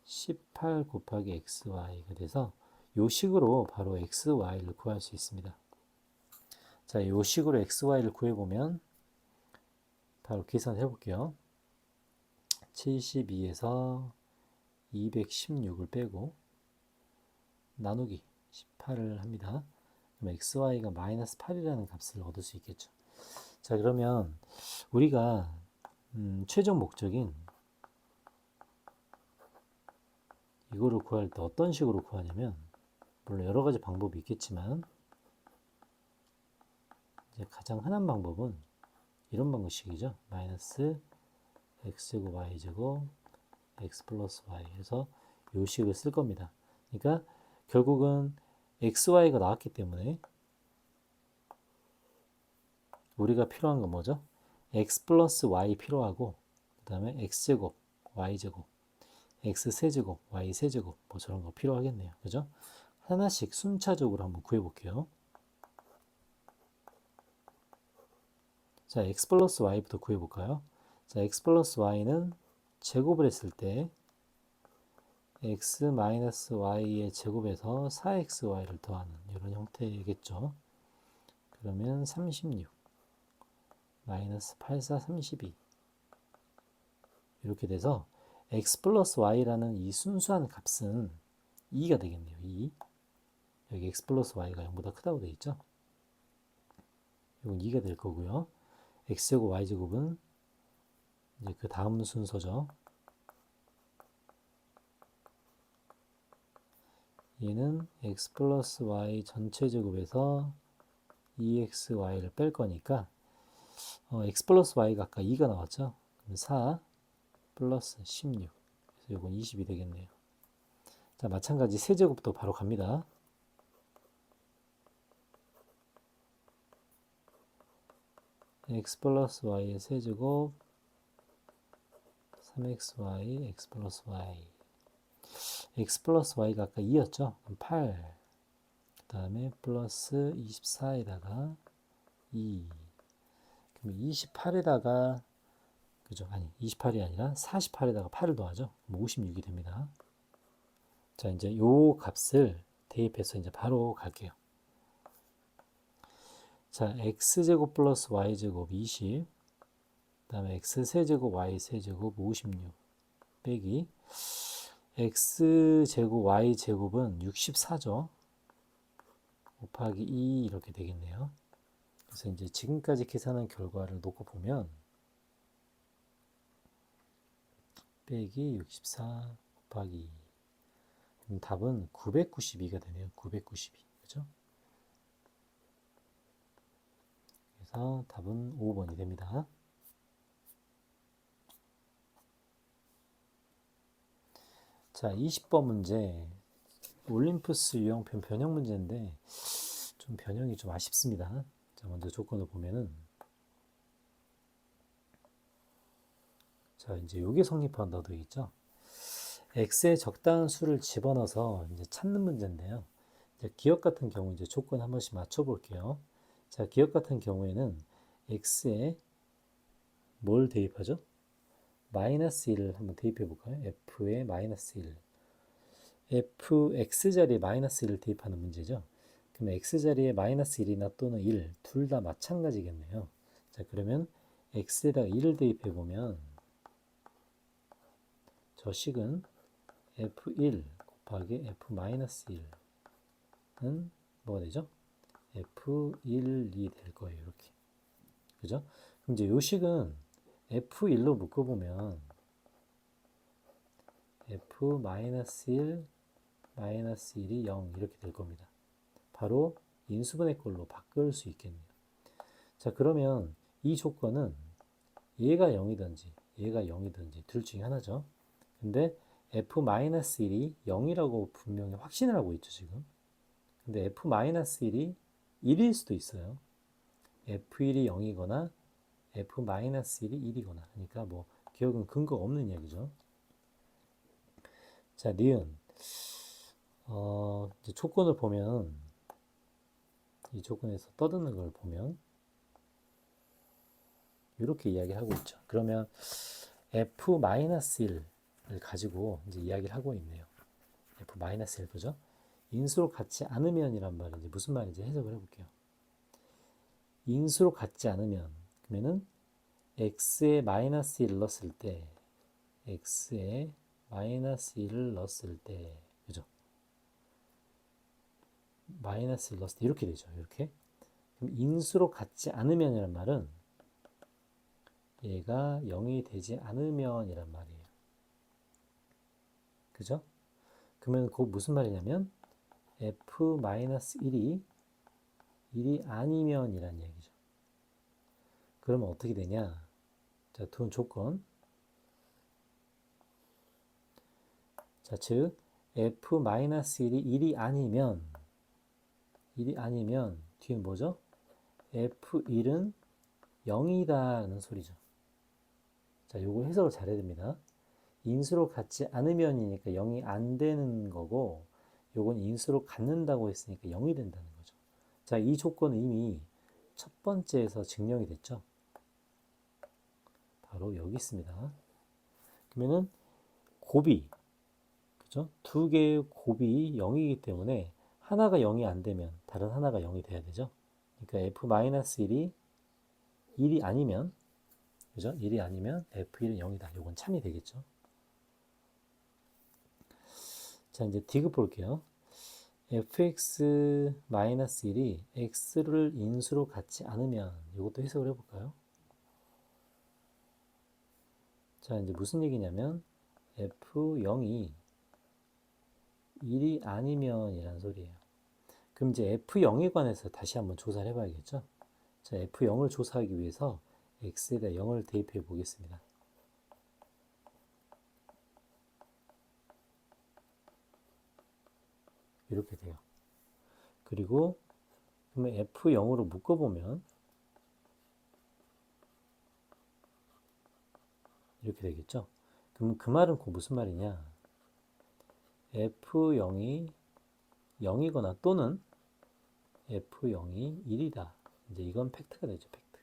18 곱하기 xy가 돼서 요 식으로 바로 xy를 구할 수 있습니다. 자, 요 식으로 xy를 구해보면 바로 계산해 볼게요. 72에서 216을 빼고 나누기 18을 합니다. 그럼 xy가 마이너스 8이라는 값을 얻을 수 있겠죠. 자, 그러면 우리가 최종 목적인 이거를 구할 때 어떤 식으로 구하냐면 물론 여러 가지 방법이 있겠지만 이제 가장 흔한 방법은 이런 방식이죠. 마이너스 x제곱 y제곱 x 플러스 y 해서 요 식을 쓸 겁니다. 그러니까 결국은 xy가 나왔기 때문에 우리가 필요한 건 뭐죠? x 플러스 y 필요하고, 그 다음에 x제곱, y제곱, x세제곱, y세제곱, 뭐 저런 거 필요하겠네요. 그죠? 하나씩 순차적으로 한번 구해볼게요. 자, x 플러스 y부터 구해볼까요? 자, x 플러스 y는 제곱을 했을 때 x 마이너스 y의 제곱에서 4xy를 더하는 이런 형태겠죠. 그러면 36 마이너스 84, 32 이렇게 돼서 x 플러스 y라는 이 순수한 값은 2가 되겠네요. 2. 여기 x 플러스 y가 0보다 크다고 되어 있죠. 이건 2가 될 거고요. x제곱 y제곱은 이제 그 다음 순서죠. 얘는 x 플러스 y 전체 제곱에서 2xy를 뺄 거니까 x 플러스 y가 아까 2가 나왔죠. 그럼 4 플러스 16 그래서 이건 20이 되겠네요. 자, 마찬가지 세제곱도 바로 갑니다. x 플러스 y의 세제곱 3xy x 플러스 y x 플러스 y가 아까 2였죠. 그럼 8 그 다음에 플러스 24에다가 2 그럼 28에다가 그죠? 아니 28이 아니라 48에다가 8을 더하죠. 그럼 56이 됩니다. 자, 이제 요 값을 대입해서 이제 바로 갈게요. 자, x제곱 플러스 y제곱 20, 그 다음에 x세제곱 y세제곱 56 빼기 x제곱 y제곱은 64죠. 곱하기 2 이렇게 되겠네요. 그래서 이제 지금까지 계산한 결과를 놓고 보면 빼기 64 곱하기 2 그럼 답은 992가 되네요. 992 그죠? 그래서 답은 5번이 됩니다. 자, 20번 문제 올림푸스 유형편 변형 문제인데 좀 변형이 좀 아쉽습니다. 자, 먼저 조건을 보면은 자, 이제 요게 성립한다고 되어 있죠. x에 적당한 수를 집어넣어서 이제 찾는 문제인데요. 이제 기억 같은 경우 이제 조건 한 번씩 맞춰 볼게요. 자, 기억 같은 경우에는 x에 뭘 대입하죠? 마이너스 1을 한번 대입해 볼까요? f에 마이너스 1 fx자리에 마이너스 1을 대입하는 문제죠. 그럼 x자리에 마이너스 1이나 또는 1 둘 다 마찬가지겠네요. 자, 그러면 x에다가 1을 대입해 보면 저 식은 f1 곱하기 f-1은 뭐가 되죠? f1이 될 거예요. 이렇게. 그죠? 그럼 이제 요 식은 f1로 묶어보면 f-1 마이너스 1이 0 이렇게 될 겁니다. 바로 인수분해 꼴로 바꿀 수 있겠네요. 자, 그러면 이 조건은 얘가 0이든지 얘가 0이든지 둘 중에 하나죠. 근데 f-1이 0이라고 분명히 확신을 하고 있죠, 지금. 근데 f-1이 1일 수도 있어요. f1이 0이거나 f-1이 1이거나. 그러니까 뭐 기억은 근거 없는 이야기죠. 자, 니은. 이제 조건을 보면 이 조건에서 떠드는 걸 보면 이렇게 이야기하고 있죠. 그러면 f-1을 가지고 이제 이야기를 하고 있네요. f-1 그죠? 인수로 같지 않으면이란 말이 이제 무슨 말인지 해석을 해볼게요. 인수로 같지 않으면 그러면은 x에 마이너스 1을 넣었을 때 x에 마이너스 1을 넣었을 때 그죠? 마이너스 1 넣었을 때 이렇게 되죠. 이렇게. 그럼 인수로 같지 않으면이란 말은 얘가 0이 되지 않으면이란 말이에요. 그죠? 그러면 그거 무슨 말이냐면 f-1이 1이 아니면이란 얘기죠. 그러면 어떻게 되냐? 자, 두 조건. 자, 즉 f-1이 1이 아니면 뒤에 뭐죠? f1은 0이다라는 소리죠. 자, 요거 해석을 잘해야 됩니다. 인수로 같지 않으면이니까 0이 안 되는 거고, 요건 인수로 갖는다고 했으니까 0이 된다는 거죠. 자, 이 조건은 이미 첫 번째에서 증명이 됐죠. 바로 여기 있습니다. 그러면은 곱이, 그죠? 두 개의 곱이 0이기 때문에 하나가 0이 안 되면 다른 하나가 0이 돼야 되죠. 그러니까 f-1이 1이 아니면, 그죠? 1이 아니면 f1은 0이다. 요건 참이 되겠죠. 자, 이제 디귿 볼게요. fx-1이 x를 인수로 갖지 않으면 이것도 해석을 해볼까요? 자, 이제 무슨 얘기냐면 f0이 1이 아니면 이란 소리예요. 그럼 이제 f0에 관해서 다시 한번 조사를 해봐야겠죠. 자, f0을 조사하기 위해서 x에다 0을 대입해 보겠습니다. 이렇게 돼요. 그리고 그러면 f0으로 묶어보면 이렇게 되겠죠. 그럼 그 말은 그 무슨 말이냐? f0이 0이거나 또는 f0이 1이다. 이제 이건 팩트가 되죠, 팩트.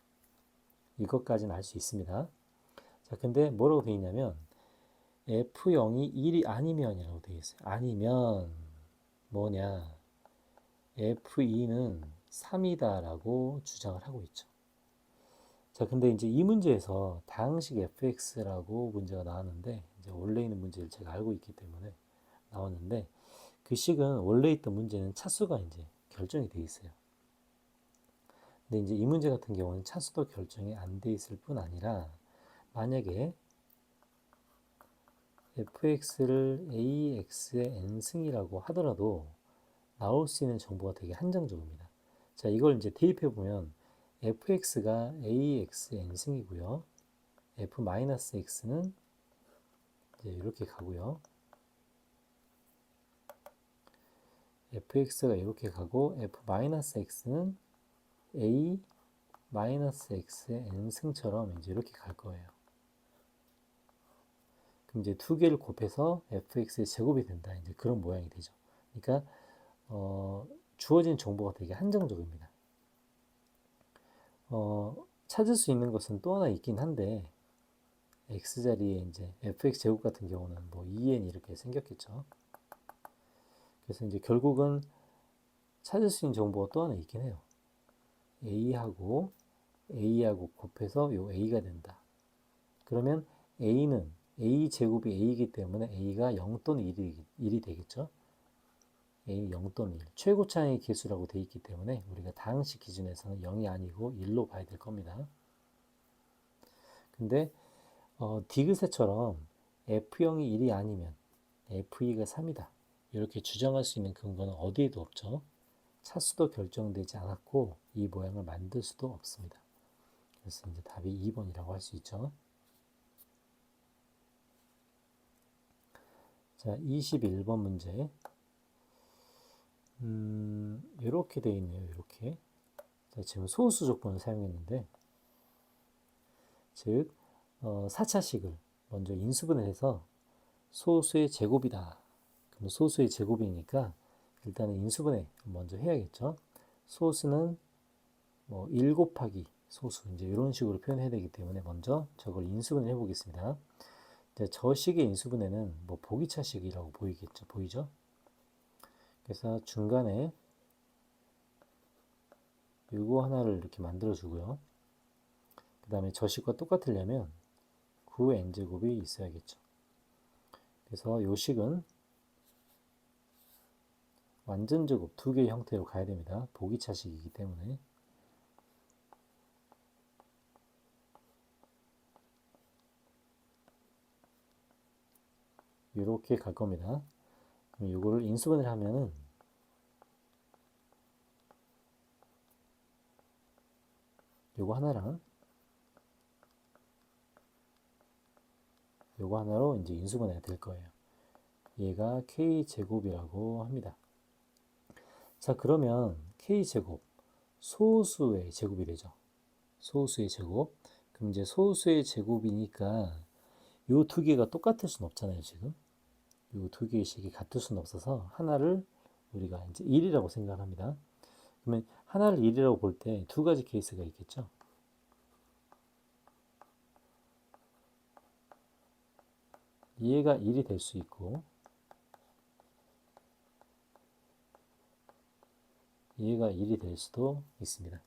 이것까지는 알 수 있습니다. 자, 근데 뭐라고 되어 있냐면 f0이 1이 아니면이라고 되어 있어요. 아니면 뭐냐? f2는 3이다라고 주장을 하고 있죠. 자, 근데 이제 이 문제에서 다항식 fx라고 문제가 나왔는데, 이제 원래 있는 문제를 제가 알고 있기 때문에 나왔는데, 그 식은 원래 있던 문제는 차수가 이제 결정이 돼 있어요. 근데 이제 이 문제 같은 경우는 차수도 결정이 안 돼 있을 뿐 아니라, 만약에 fx를 ax의 n승이라고 하더라도 나올 수 있는 정보가 되게 한정적입니다. 자, 이걸 이제 대입해 보면 fx가 ax의 n승이고요. f-x는 이제 이렇게 가고요. fx가 이렇게 가고 f-x는 a-x의 n승처럼 이제 이렇게 갈 거예요. 그럼 이제 두 개를 곱해서 fx의 제곱이 된다. 이제 그런 모양이 되죠. 그러니까 주어진 정보가 되게 한정적입니다. 찾을 수 있는 것은 또 하나 있긴 한데 x 자리에 이제 fx 제곱 같은 경우는 뭐 2n 이렇게 생겼겠죠. 그래서 이제 결국은 찾을 수 있는 정보가 또 하나 있긴 해요. a하고 곱해서 요 a가 된다. 그러면 a는 a 제곱이 a이기 때문에 a가 0 또는 1이 되겠죠. a 0 또는 1. 최고차의 개수라고 되어 있기 때문에 우리가 다항식 기준에서는 0이 아니고 1로 봐야 될 겁니다. 근데 디귿에처럼 f0이 1이 아니면 f2가 3이다. 이렇게 주장할 수 있는 근거는 어디에도 없죠. 차수도 결정되지 않았고 이 모양을 만들 수도 없습니다. 그래서 이제 답이 2번이라고 할 수 있죠. 자, 21번 문제. 이렇게 돼 있네요. 이렇게. 자, 지금 소수 조건을 사용했는데, 즉 4차식을 먼저 인수분해 해서 소수의 제곱이다. 그럼 소수의 제곱이니까 일단은 인수분해 먼저 해야겠죠. 소수는 뭐 1 곱하기 소수 이제 이런 식으로 표현해야 되기 때문에 먼저 저걸 인수분해 해보겠습니다. 이제 저 식의 인수분해는 뭐 보기차식이라고 보이겠죠. 보이죠? 그래서 중간에 이거 하나를 이렇게 만들어 주고요. 그 다음에 저 식과 똑같으려면 9n제곱이 있어야겠죠. 그래서 요 식은 완전제곱 두 개의 형태로 가야 됩니다. 보기차식이기 때문에. 이렇게 갈 겁니다. 그럼 이거를 인수분해를 하면은 요거 하나랑 요거 하나로 이제 인수분해가 될 거예요. 얘가 k제곱이라고 합니다. 자, 그러면 k제곱 소수의 제곱이 되죠. 소수의 제곱. 그럼 이제 소수의 제곱이니까 요 두 개가 똑같을 수는 없잖아요, 지금. 요 두 개의 식이 같을 수는 없어서 하나를 우리가 이제 1이라고 생각합니다. 그러면 하나를 1이라고 볼 때 두 가지 케이스가 있겠죠. 얘가 1이 될 수 있고 얘가 1이 될 수도 있습니다.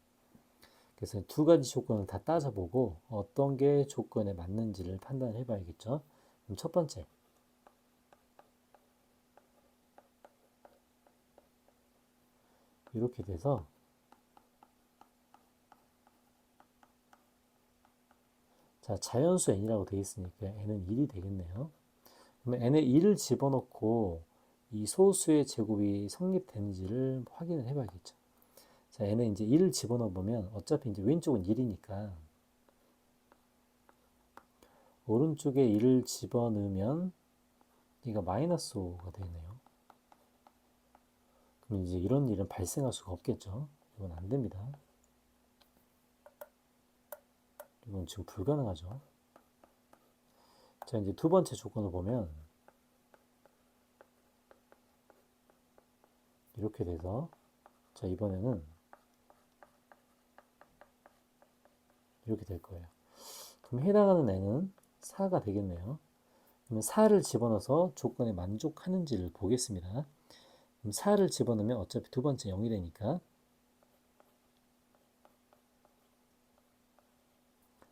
그래서 두 가지 조건을 다 따져보고 어떤 게 조건에 맞는지를 판단해 봐야겠죠. 그럼 첫 번째, 이렇게 돼서 자, 자연수 n이라고 되어 있으니까 n은 1이 되겠네요. 그러면 n에 1을 집어넣고 이 소수의 제곱이 성립되는지를 확인을 해 봐야겠죠. 자, n에 이제 1을 집어넣으면 어차피 이제 왼쪽은 1이니까 오른쪽에 1을 집어넣으면 얘가 마이너스 5가 되네요. 그럼 이제 이런 일은 발생할 수가 없겠죠. 이건 안 됩니다. 이건 지금 불가능하죠. 자, 이제 두 번째 조건을 보면 이렇게 돼서 자, 이번에는 이렇게 될 거예요. 그럼 해당하는 n은 4가 되겠네요. 그러면 4를 집어넣어서 조건에 만족하는지를 보겠습니다. 그럼 4를 집어넣으면 어차피 두 번째 0이 되니까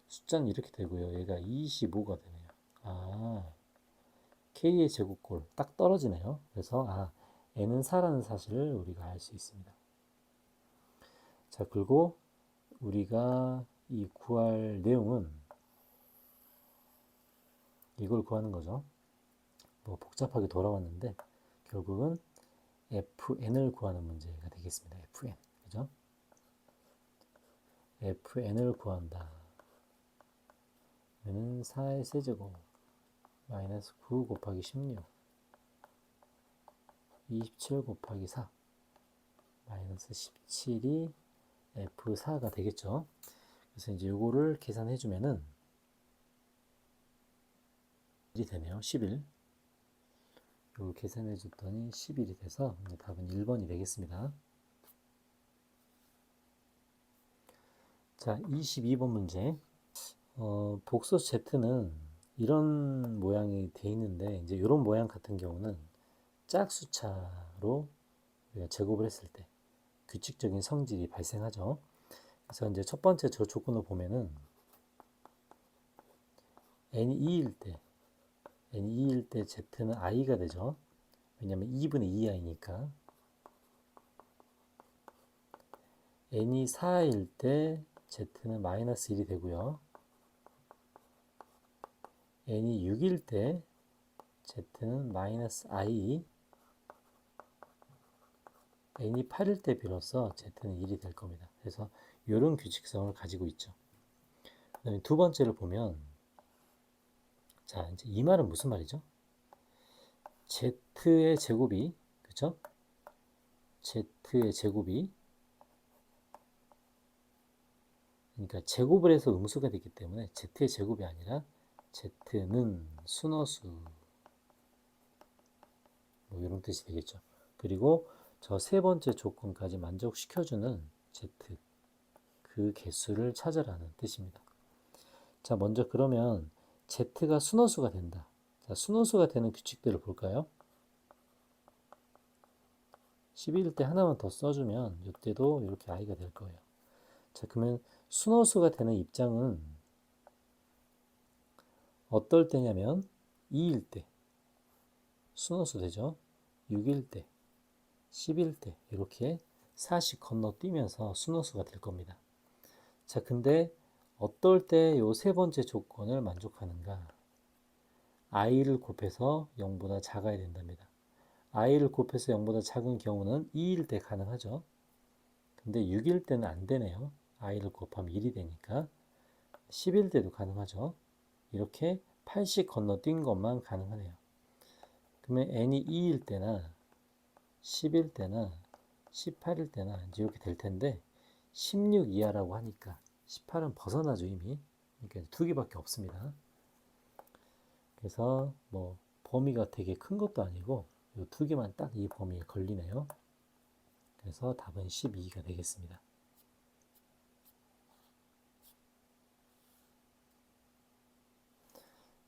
숫자는 이렇게 되고요. 얘가 25가 되네요. 아, k의 제곱골 딱 떨어지네요. 그래서 n은 4라는 사실을 우리가 알 수 있습니다. 자, 그리고 우리가 이 구할 내용은 이걸 구하는 거죠. 뭐 복잡하게 돌아왔는데 결국은 fn을 구하는 문제가 되겠습니다. fn. 그죠? fn을 구한다. 얘는 4의 세제곱 마이너스 9 곱하기 16 27 곱하기 4 마이너스 17이 F4가 되겠죠. 그래서 이제 요거를 계산해 주면은 1이 되네요. 11. 요걸 계산해 줬더니 11이 돼서 답은 1번이 되겠습니다. 자, 22번 문제. 복소 Z는 이런 모양이 돼 있는데 이제 이런 모양 같은 경우는 짝수차로 우리가 제곱을 했을 때 규칙적인 성질이 발생하죠. 그래서 이제 첫 번째 저 조건을 보면은 n이 2일 때 z는 i가 되죠. 왜냐면 2분의 2i니까. n이 4일 때 z는 마이너스 1이 되고요. n이 6일 때 z는 마이너스 i, n이 8일 때 비로소 z는 1이 될 겁니다. 그래서 이런 규칙성을 가지고 있죠. 그다음에 두 번째를 보면 자, 이제 이 말은 무슨 말이죠? z의 제곱이 그죠? z의 제곱이 그러니까 제곱을 해서 음수가 되기 때문에 z의 제곱이 아니라 z는 순어수 뭐 이런 뜻이 되겠죠. 그리고 저 세 번째 조건까지 만족시켜주는 z 그 개수를 찾으라는 뜻입니다. 자, 먼저 그러면 z가 순어수가 된다. 자, 순어수가 되는 규칙들을 볼까요? 11일 때 하나만 더 써주면 이때도 이렇게 i가 될 거예요. 자, 그러면 순어수가 되는 입장은 어떨 때냐면 2일 때 순어수 되죠. 6일 때, 10일 때 이렇게 4씩 건너뛰면서 순어수가 될 겁니다. 자, 근데 어떨 때 요 세 번째 조건을 만족하는가? i를 곱해서 0보다 작아야 된답니다. i를 곱해서 0보다 작은 경우는 2일 때 가능하죠. 근데 6일 때는 안 되네요. i를 곱하면 1이 되니까 10일 때도 가능하죠. 이렇게 8씩 건너뛴 것만 가능하네요. 그러면 n이 2일 때나 10일 때나 18일 때나 이제 이렇게 될 텐데 16 이하라고 하니까 18은 벗어나죠 이미. 그러니까 두 개밖에 없습니다. 그래서 뭐 범위가 되게 큰 것도 아니고 이 두 개만 딱 이 범위에 걸리네요. 그래서 답은 12가 되겠습니다.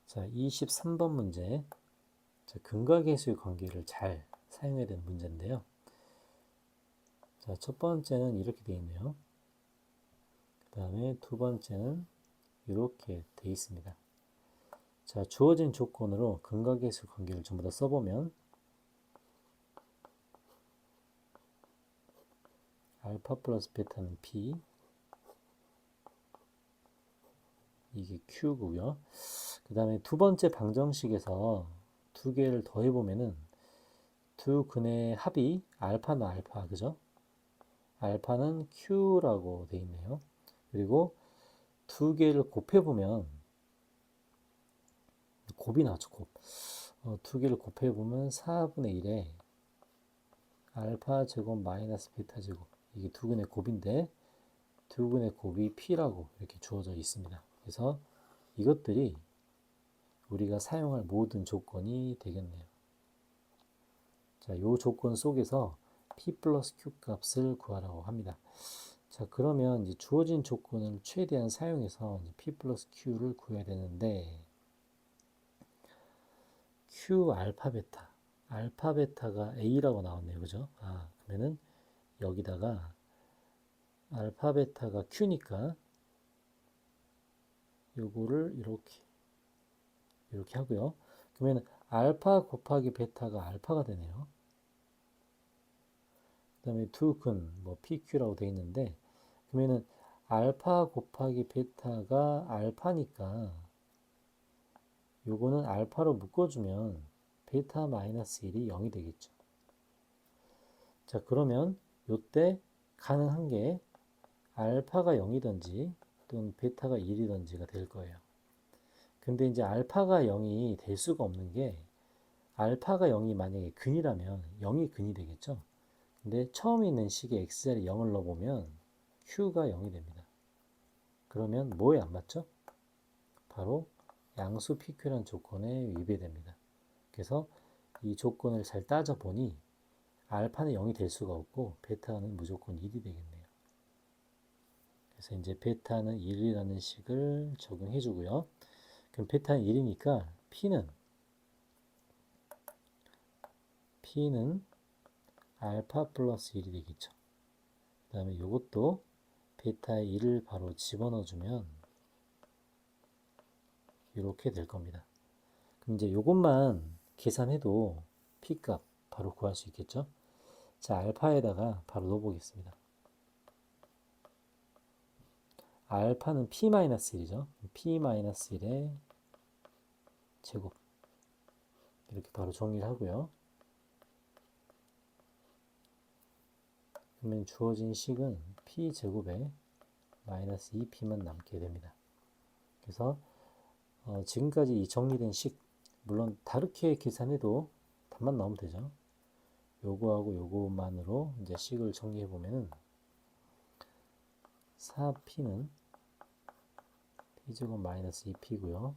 자, 23번 문제. 자, 근각계수의 관계를 잘 사용해야 되는 문제인데요. 자, 첫 번째는 이렇게 되어 있네요. 그 다음에 두 번째는 이렇게 되어 있습니다. 자, 주어진 조건으로 근각계수 관계를 전부 다 써보면 알파 플러스 베타는 P, 이게 Q고요. 그 다음에 두 번째 방정식에서 두 개를 더해보면은 두 근의 합이 알파는 알파, 그죠? 알파는 Q라고 되어 있네요. 그리고 두 개를 곱해보면 곱이 나왔죠, 곱. 두 개를 곱해보면 4분의 1에 알파 제곱 마이너스 베타 제곱, 이게 두 근의 곱인데 두 근의 곱이 P라고 이렇게 주어져 있습니다. 그래서 이것들이 우리가 사용할 모든 조건이 되겠네요. 자, 이 조건 속에서 P 플러스 Q 값을 구하라고 합니다. 자, 그러면 이제 주어진 조건을 최대한 사용해서 이제 P 플러스 Q를 구해야 되는데, Q 알파 베타, 알파 베타가 A라고 나왔네요. 그죠? 아, 그러면은 여기다가 알파 베타가 Q니까 요거를 이렇게 하고요. 그러면 알파 곱하기 베타가 알파가 되네요. 그 다음에 두 근, 뭐 PQ라고 되어 있는데, 그러면은 알파 곱하기 베타가 알파니까 요거는 알파로 묶어주면 베타 마이너스 1이 0이 되겠죠. 자, 그러면 요때 가능한 게 알파가 0이든지 또는 베타가 1이든지가 될 거예요. 근데 이제 알파가 0이 될 수가 없는 게 알파가 0이 만약에 근이라면 0이 근이 되겠죠. 근데 처음에 있는 식에 x자리 0을 넣어보면 q가 0이 됩니다. 그러면 뭐에 안 맞죠? 바로 양수 PQ라는 조건에 위배됩니다. 그래서 이 조건을 잘 따져보니 알파는 0이 될 수가 없고 베타는 무조건 1이 되겠네요. 그래서 이제 베타는 1이라는 식을 적용해 주고요. 그럼 베타는 1이니까 P는 알파 플러스 1이 되겠죠. 그 다음에 이것도 베타의 1을 바로 집어넣어주면 이렇게 될 겁니다. 그럼 이제 이것만 계산해도 P값 바로 구할 수 있겠죠. 자, 알파에다가 바로 넣어보겠습니다. 알파는 P-1이죠. P-1의 제곱, 이렇게 바로 정리를 하고요. 그러면 주어진 식은 P제곱에 마이너스 2P만 남게 됩니다. 그래서 지금까지 이 정리된 식, 물론 다르게 계산해도 답만 나오면 되죠. 요거하고 요거만으로 이제 식을 정리해 보면은 4P는 P제곱 마이너스 2P고요.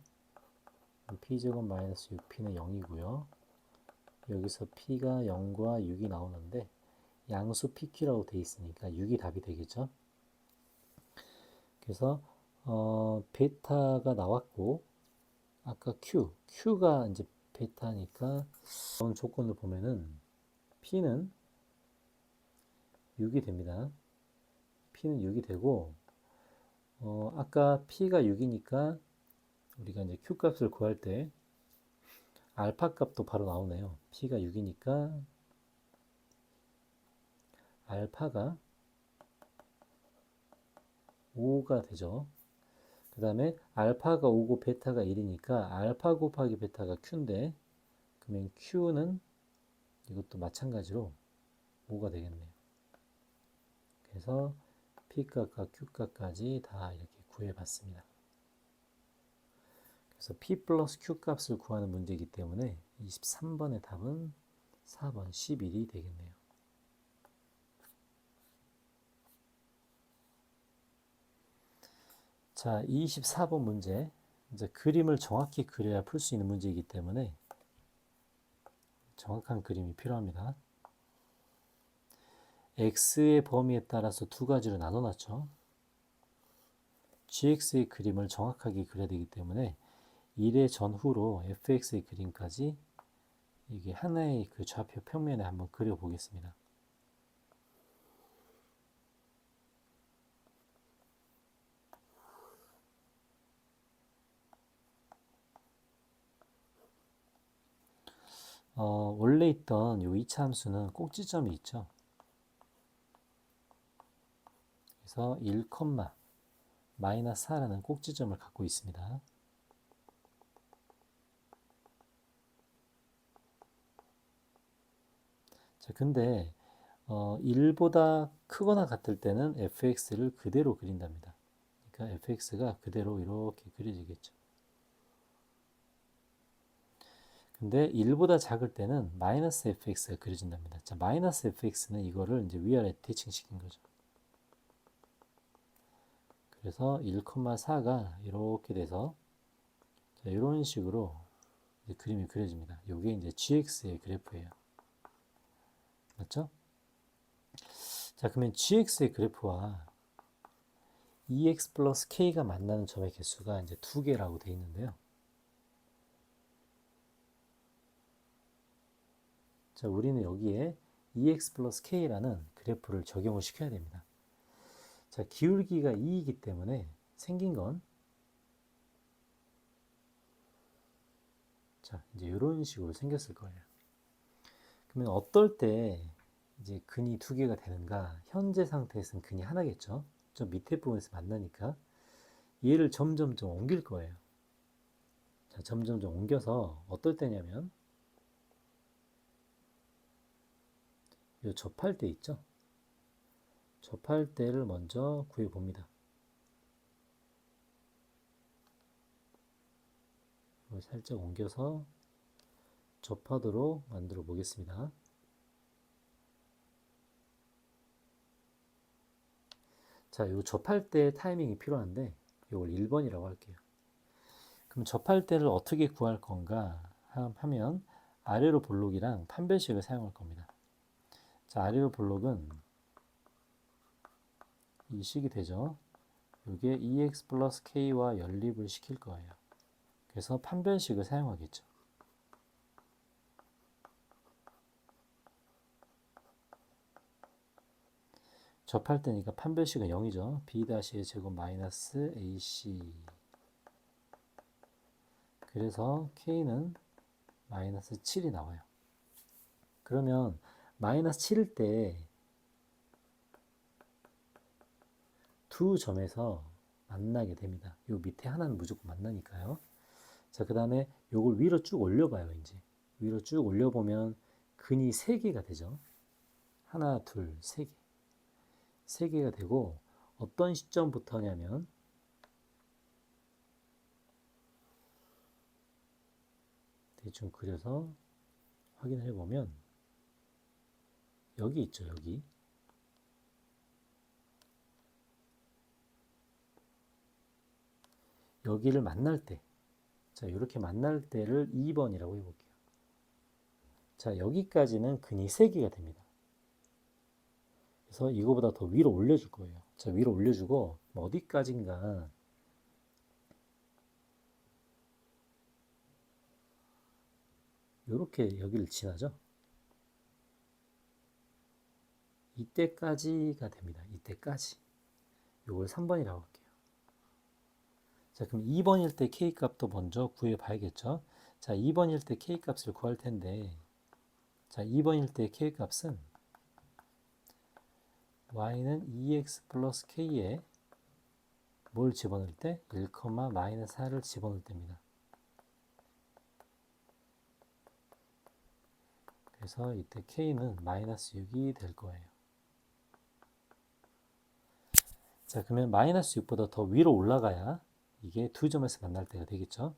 P제곱 마이너스 6P는 0이고요. 여기서 P가 0과 6이 나오는데 양수 PQ라고 되어 있으니까 6이 답이 되겠죠. 그래서 베타가 나왔고 아까 Q가 이제 베타니까 나온 조건을 보면은 P는 6이 됩니다. P는 6이 되고 아까 P가 6이니까 우리가 이제 Q 값을 구할 때 알파 값도 바로 나오네요. P가 6이니까 알파가 5가 되죠. 그 다음에 알파가 5고 베타가 1이니까 알파 곱하기 베타가 Q인데 그러면 Q는 이것도 마찬가지로 5가 되겠네요. 그래서 P값과 Q값까지 다 이렇게 구해봤습니다. 그래서 P 플러스 Q 값을 구하는 문제이기 때문에 23번의 답은 4번 11이 되겠네요. 자, 24번 문제. 이제 그림을 정확히 그려야 풀 수 있는 문제이기 때문에 정확한 그림이 필요합니다. x의 범위에 따라서 두 가지로 나눠놨죠. gx의 그림을 정확하게 그려야 되기 때문에 1의 전후로 fx의 그림까지 이게 하나의 그 좌표 평면에 한번 그려보겠습니다. 원래 있던 이 2차 함수는 꼭지점이 있죠. 그래서 1, 마이너스 4라는 꼭지점을 갖고 있습니다. 자, 근데 1보다 크거나 같을 때는 fx를 그대로 그린답니다. 그러니까 fx가 그대로 이렇게 그려지겠죠. 근데 1보다 작을 때는 마이너스 fx가 그려진답니다. 자, 마이너스 fx는 이거를 이제 위아래 대칭시킨 거죠. 그래서 1,4가 이렇게 돼서 자, 이런 식으로 이제 그림이 그려집니다. 이게 이제 gx의 그래프예요. 맞죠? 자, 그러면 gx의 그래프와 2x 플러스 k가 만나는 점의 개수가 이제 2개라고 되어 있는데요. 자, 우리는 여기에 2x 플러스 k라는 그래프를 적용을 시켜야 됩니다. 자, 기울기가 2이기 때문에 생긴 건 자, 이제 이런 식으로 생겼을 거예요. 그러면 어떨 때 이제 근이 2개가 되는가? 현재 상태에서는 근이 하나겠죠. 저 밑에 부분에서 만나니까 얘를 점점점 옮길 거예요. 자, 점점점 옮겨서 어떨 때냐면 이 접할 때 있죠. 접할 때를 먼저 구해 봅니다. 살짝 옮겨서 접하도록 만들어 보겠습니다. 자, 이 접할 때 타이밍이 필요한데 이걸 1번이라고 할게요. 그럼 접할 때를 어떻게 구할 건가 하면 아래로 볼록이랑 판별식을 사용할 겁니다. 자, 아래로 볼록은 이 식이 되죠. 이게 2x 플러스 k와 연립을 시킬 거예요. 그래서 판별식을 사용하겠죠. 접할 때니까 판별식은 0이죠. b-의 제곱 마이너스 ac. 그래서 k는 마이너스 7이 나와요. 그러면 마이너스 7일 때 두 점에서 만나게 됩니다. 요 밑에 하나는 무조건 만나니까요. 자, 그 다음에 요걸 위로 쭉 올려봐요. 이제 위로 쭉 올려보면 근이 3개가 되죠. 하나, 둘, 3개. 3개가 되고 어떤 시점부터냐면 대충 그려서 확인해 보면 여기 있죠. 여기. 여기를 만날 때, 자, 이렇게 만날 때를 2번이라고 해볼게요. 자, 여기까지는 근이 3개가 됩니다. 그래서 이거보다 더 위로 올려줄 거예요. 자, 위로 올려주고 어디까지인가 이렇게 여기를 지나죠. 이때까지가 됩니다. 이때까지. 이걸 3번이라고 할게요. 자, 그럼 2번일 때 k 값도 먼저 구해 봐야겠죠. 자, 2번일 때 k 값을 구할 텐데, 자, 2번일 때 k 값은 y는 2x 플러스 k에 뭘 집어넣을 때? 1, 마이너스 4를 집어넣을 때입니다. 그래서 이때 k는 마이너스 6이 될 거예요. 자, 그러면 마이너스 6보다 더 위로 올라가야 이게 두 점에서 만날 때가 되겠죠.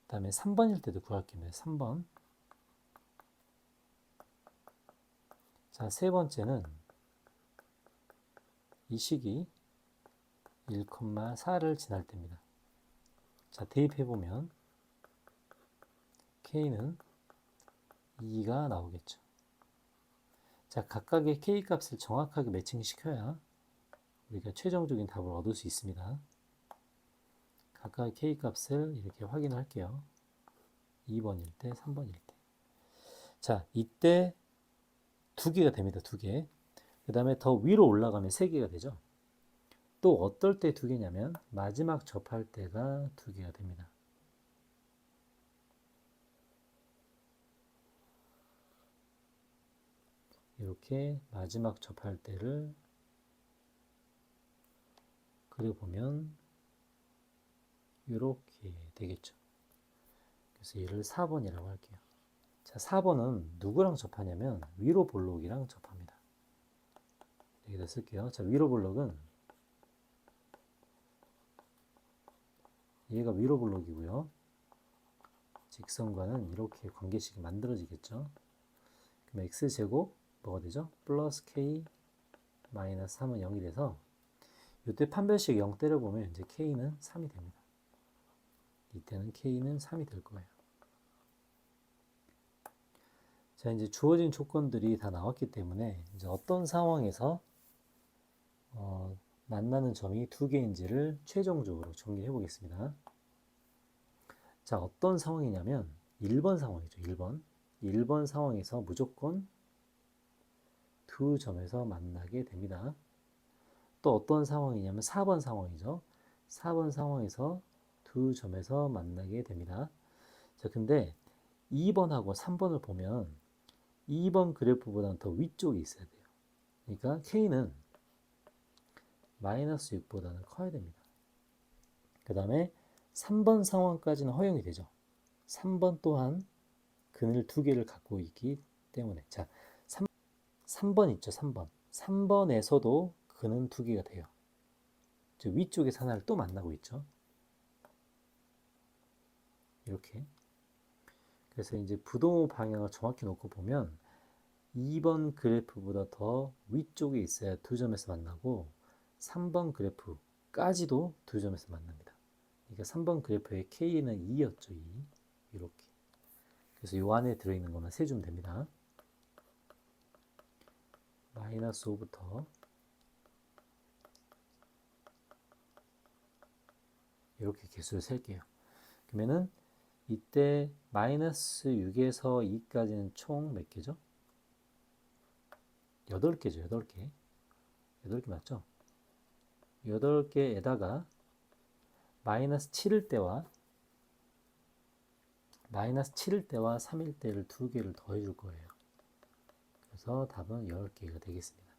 그 다음에 3번일 때도 구할 겁니다. 3번. 자, 세 번째는 이 식이 1,4를 지날 때입니다. 자, 대입해보면 k는 2가 나오겠죠. 자, 각각의 k 값을 정확하게 매칭시켜야 우리가 최종적인 답을 얻을 수 있습니다. 각각의 k 값을 이렇게 확인을 할게요. 2번일 때, 3번일 때. 자, 이때 2개가 됩니다. 2개. 그 다음에 더 위로 올라가면 3개가 되죠. 또 어떨 때 2개냐면 마지막 접할 때가 2개가 됩니다. 이렇게 마지막 접할 때를 그려보면 이렇게 되겠죠. 그래서 얘를 4번이라고 할게요. 자, 4번은 누구랑 접하냐면 위로 볼록이랑 접합니다. 여기다 쓸게요. 자, 위로 볼록은 얘가 위로 볼록이고요. 직선과는 이렇게 관계식이 만들어지겠죠. 그럼 x제곱 뭐가 되죠? 플러스 k 마이너스 3은 0이 돼서 이때 판별식 0 때려보면 이제 k는 3이 됩니다. 이때는 k는 3이 될 거예요. 자, 이제 주어진 조건들이 다 나왔기 때문에 이제 어떤 상황에서 만나는 점이 2개인지를 최종적으로 정리해 보겠습니다. 자, 어떤 상황이냐면 1번 상황이죠. 1번 상황에서 무조건 2점에서 만나게 됩니다. 또 어떤 상황이냐면 4번 상황이죠. 4번 상황에서 2점에서 만나게 됩니다. 자, 근데 2번하고 3번을 보면 2번 그래프보다는 더 위쪽에 있어야 돼요. 그러니까 K는 마이너스 6보다는 커야 됩니다. 그 다음에 3번 상황까지는 허용이 되죠. 3번 또한 그늘 2개를 갖고 있기 때문에. 자, 3번 있죠. 3번. 3번에서도 그는 2개가 돼요. 위쪽에서 하나를 또 만나고 있죠. 이렇게. 그래서 이제 부동호 방향을 정확히 놓고 보면 2번 그래프보다 더 위쪽에 있어야 2점에서 만나고 3번 그래프까지도 2점에서 만납니다. 그러니까 3번 그래프의 K는 2였죠. 2. 이렇게. 그래서 이 안에 들어있는 것만 세주면 됩니다. 마이너스 5부터 이렇게 개수를 셀게요. 그러면은 이때 마이너스 6에서 2까지는 총 몇 개죠? 8개죠. 8개. 8개 맞죠? 8개에다가 마이너스 7일 때와 3일 때를 2개를 더해 줄 거예요. 그래서 답은 10개가 되겠습니다.